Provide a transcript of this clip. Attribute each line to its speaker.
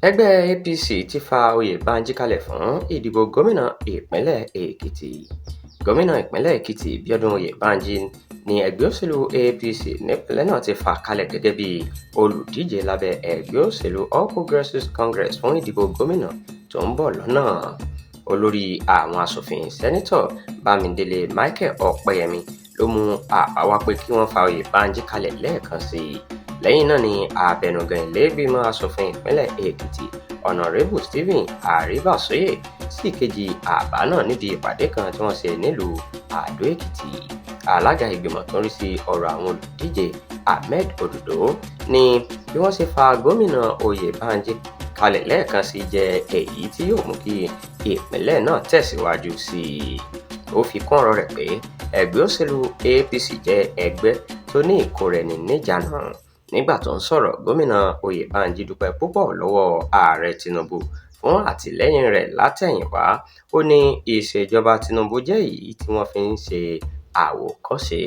Speaker 1: Ẹgbẹ́ APC ti fa Oyèbánjí kalẹ̀ fún ìdìbò gómìnà ìpínlẹ̀ Èkìtì. Gómìnà ìpínlẹ̀ Èkìtì Bíọ́dún Oyèbánjí ni ẹgbẹ́ òṣèlú APC nípìnlẹ̀ náà ti fà kalẹ̀ gẹ́gẹ́ bí olùdíje lábẹ́ ẹgbẹ́ òṣèlú All Progressives Congress fún ìdìbò gómìnà tó ń bọ̀ lọ́nà. Olórí àwọn aṣòfin Sẹ́nitọ̀ Bámidélé Michael Ọpẹ́yẹmí ló mú àbá wá pé kí wọ́n fa Oyèbánjí kalẹ̀ lẹ́ẹ̀kan sí i. Lẹ́yìn náà ni abẹnugan ilé-ìgbìmọ̀ aṣòfin ìpínlẹ̀ Èkìtì ọ̀nàrẹ́bù Stephen Àríbàsóyè sì kejì àbá náà níbi ìpàdé kan tí wọ́n ṣe nílùú Àdó Èkìtì. Alága ìgbìmọ̀ tó ń rí sí ọ̀rọ̀ àwọn olùdíje Ahmed Ododo ní bí wọ́n ṣe fa gómìnà Oyèbánjí kalẹ̀ lẹ́ẹ̀kan sí jẹ́ èyí tí yóò mú kí ìpínlẹ̀ náà tẹ̀síwájú sí i. Ó fi kún ọ̀rọ̀ rẹ̀ pé ẹgbẹ́ òṣèlú APC jẹ́ ẹgbẹ́ tó ní ìkóraẹni níjàánu. Nígbà tó ń sọ̀rọ̀, gómìnà Oyèbánjí dúpẹ́ púpọ̀ lọ́wọ́ ààrẹ Tinubu fún àtìlẹ́yìn rẹ̀ látẹ̀yìnwá. Ó ní ìṣèjọba Tinubu jẹ́ èyí tí wọ́n fi ń ṣe àwòkọ́ṣe.